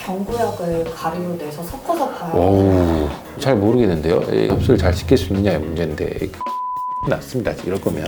경구약을 가루로 내서 섞어서 봐야 오, 잘 모르겠는데요. 흡수를 잘 시킬 수 있느냐의 문제인데 낫습니다. 이럴 거면.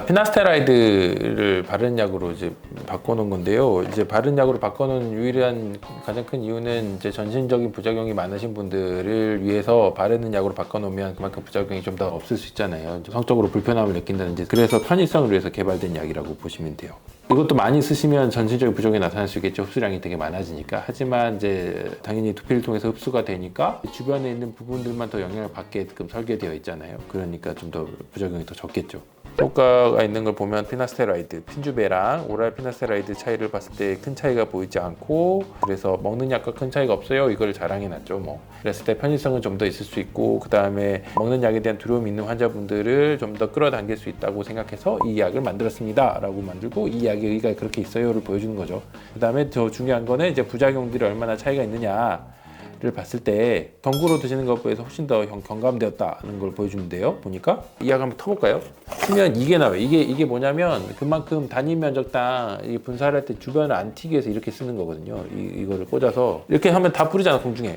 피나스테라이드를 바른 약으로 이제 바꿔놓은 건데요. 이제 바른 약으로 바꿔놓은 유일한 가장 큰 이유는 이제 전신적인 부작용이 많으신 분들을 위해서 바르는 약으로 바꿔놓으면 그만큼 부작용이 좀 더 없을 수 있잖아요. 성적으로 불편함을 느낀다든지, 그래서 편의성을 위해서 개발된 약이라고 보시면 돼요. 이것도 많이 쓰시면 전신적인 부작용이 나타날 수 있겠죠. 흡수량이 되게 많아지니까. 하지만 이제 당연히 두피를 통해서 흡수가 되니까 주변에 있는 부분들만 더 영향을 받게끔 설계되어 있잖아요. 그러니까 좀 더 부작용이 더 적겠죠. 효과가 있는 걸 보면 피나스테라이드, 핀주베랑 오랄 피나스테라이드 차이를 봤을 때 큰 차이가 보이지 않고, 그래서 먹는 약과 큰 차이가 없어요. 이걸 자랑해놨죠. 뭐 그랬을 때 편의성은 좀 더 있을 수 있고, 그 다음에 먹는 약에 대한 두려움이 있는 환자분들을 좀 더 끌어당길 수 있다고 생각해서 이 약을 만들었습니다 라고 만들고, 이 약의 의의가 그렇게 있어요를 보여주는 거죠. 그 다음에 더 중요한 거는 이제 부작용들이 얼마나 차이가 있느냐 를 봤을 때 경구로 드시는 것에 비해서 훨씬 더 경감되었다는 걸 보여주는데요. 보니까 이 약 한번 터볼까요? 치면 이게 나와요. 이게 뭐냐면 그만큼 단위 면적당 분사를 할 때 주변을 안 튀게 해서 이렇게 쓰는 거거든요. 이거를 꽂아서 이렇게 하면 다 뿌리잖아, 공중에.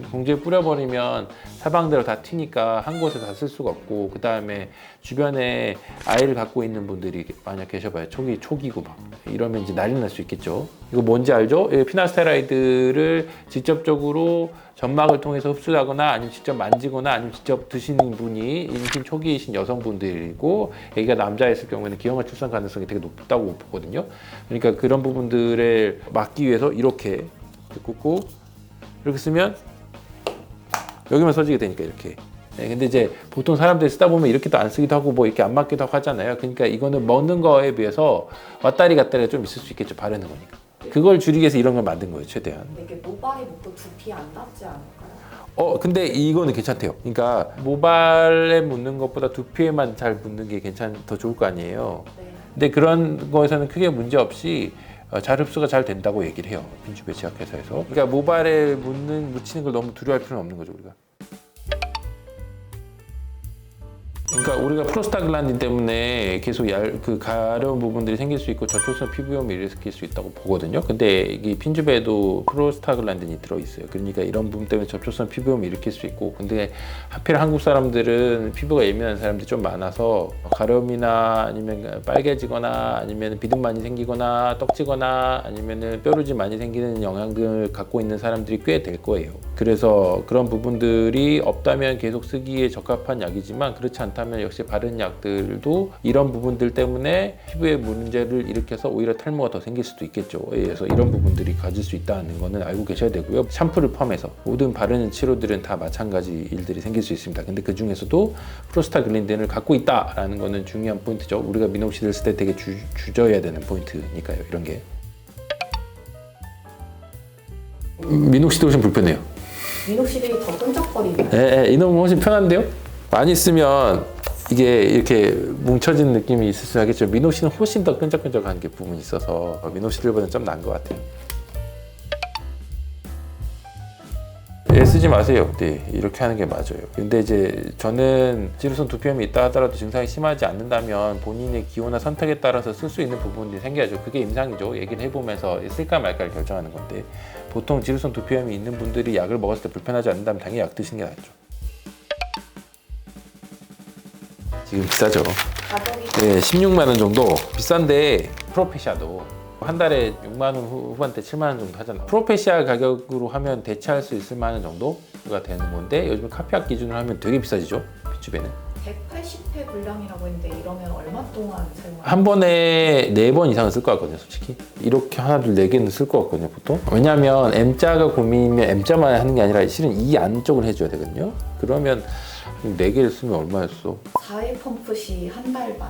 공중에 뿌려버리면 사방대로 다 튀니까 한 곳에 다 쓸 수가 없고, 그 다음에 주변에 아이를 갖고 있는 분들이 만약 계셔봐요. 초기고 막 이러면 이제 난리 날 수 있겠죠. 이거 뭔지 알죠? 피나스테라이드를 직접적으로 점막을 통해서 흡수하거나 아니면 직접 만지거나 아니면 직접 드시는 분이 임신 초기이신 여성분들이고, 애기가 남자였을 경우에는 기형아 출산 가능성이 되게 높다고 보거든요. 그러니까 그런 부분들을 막기 위해서 이렇게 꽂고 이렇게 쓰면 여기만 써지게 되니까 이렇게. 네, 근데 이제 보통 사람들이 쓰다 보면 이렇게도 안 쓰기도 하고 뭐 이렇게 안 맞기도 하고 하잖아요. 그러니까 이거는 먹는 거에 비해서 왔다리 갔다리가 좀 있을 수 있겠죠. 바르는 거니까. 그걸 줄이기 위해서 이런 걸 만든 거예요, 최대한. 이게 모발이 묻고 두피 안 닿지 않을까요? 근데 이거는 괜찮대요. 그러니까 모발에 묻는 것보다 두피에만 잘 묻는 게 더 좋을 거 아니에요. 네. 근데 그런 거에서는 크게 문제 없이 잘 흡수가 잘 된다고 얘기를 해요. 핀주베 제약회사에서. 그러니까 모발에 묻히는 걸 너무 두려워할 필요는 없는 거죠, 우리가. 그러니까 우리가 프로스타글란딘 때문에 계속 가려운 부분들이 생길 수 있고 저촉성 피부염이 일으킬 수 있다고 보거든요. 근데 이 핀주베도 프로스타글란딘이 들어있어요. 그러니까 이런 부분 때문에 접촉성 피부염이 일으킬 수 있고, 근데 하필 한국 사람들은 피부가 예민한 사람들이 좀 많아서 가려움이나 아니면 빨개지거나 아니면 비듬 많이 생기거나 떡지거나 아니면 뾰루지 많이 생기는 영향들을 갖고 있는 사람들이 꽤 될 거예요. 그래서 그런 부분들이 없다면 계속 쓰기에 적합한 약이지만, 그렇지 않다면 역시 바른 약들도 이런 부분들 때문에 피부에 문제를 일으켜서 오히려 탈모가 더 생길 수도 있겠죠. 그래서 이런 부분들이 가질 수 있다는 거는 알고 계셔야 되고요. 샴푸를 포함해서 모든 바르는 치료들은 다 마찬가지 일들이 생길 수 있습니다. 근데 그 중에서도 프로스타글랜딘을 갖고 있다라는 거는 중요한 포인트죠. 우리가 미녹시딜을 쓸 때 되게 주저해야 되는 포인트니까요. 이런 게. 미녹시딜 훨씬 불편해요. 미녹시딜이 더 끈적거리나요? 네, 이놈은 훨씬 편한데요? 많이 쓰면 이게 이렇게 뭉쳐지는 느낌이 있을 수 있겠죠. 미녹시딜은 훨씬 더 끈적끈적한 게 부분이 있어서 미녹시딜보다는 좀 나은 것 같아요. 쓰지 마세요. 네, 이렇게 하는 게 맞아요. 근데 이제 저는 지루성 두피염이 있다 하더라도 증상이 심하지 않는다면 본인의 기호나 선택에 따라서 쓸 수 있는 부분들이 생겨야죠. 그게 임상이죠. 얘기를 해보면서 쓸까 말까를 결정하는 건데, 보통 지루성 두피염이 있는 분들이 약을 먹었을 때 불편하지 않는다면 당연히 약 드시는 게 낫죠. 지금 비싸죠. 가격이 네, 16만 원 정도 비싼데, 프로페시아도 한 달에 6만 원 후반대 7만 원 정도 하잖아요. 프로페시아 가격으로 하면 대체할 수 있을 만한 정도가 되는 건데, 요즘 카피약 기준으로 하면 되게 비싸지죠. 핀주베는 180회 분량이라고 했는데 이러면 얼마 동안 사용하나요? 한 번에 4번 이상은 쓸 것 같거든요, 솔직히. 이렇게 하나, 둘, 4개는 쓸 것 같거든요, 보통. 왜냐면 M자가 고민이면 M자만 하는 게 아니라 실은 이 안쪽을 해줘야 되거든요. 그러면 4개를 쓰면 얼마였어? 4회 펌프 시 한 달 반.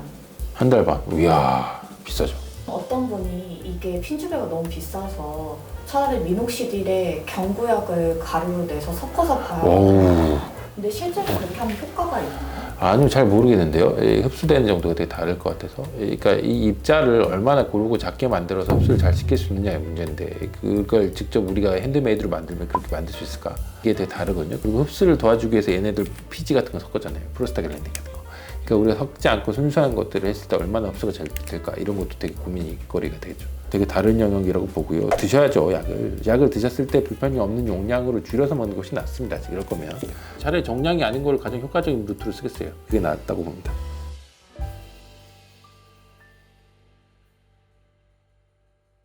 한 달 반. 이야, 비싸죠. 어떤 분이 이게 핀주베가 너무 비싸서 차라리 미녹시딜에 경구약을 가루로 내서 섞어서 봐야 오. 근데 실제로 그렇게 하면 효과가 있나요? 아니요, 잘 모르겠는데요. 흡수되는 정도가 되게 다를 것 같아서. 그러니까 이 입자를 얼마나 고르고 작게 만들어서 흡수를 잘 시킬 수 있느냐의 문제인데, 그걸 직접 우리가 핸드메이드로 만들면 그렇게 만들 수 있을까? 이게 되게 다르거든요. 그리고 흡수를 도와주기 위해서 얘네들 피지 같은 거 섞었잖아요. 프로스타글랜딘 같은 거. 그러니까 우리가 섞지 않고 순수한 것들을 했을 때 얼마나 흡수가 잘 될까 이런 것도 되게 고민거리가 되죠. 되게 다른 영역이라고 보고요. 드셔야죠. 약을 드셨을 때 불편이 없는 용량으로 줄여서 먹는 것이 낫습니다. 이럴 거면 차라리 정량이 아닌 걸 가장 효과적인 루트로 쓰겠어요. 그게 낫다고 봅니다.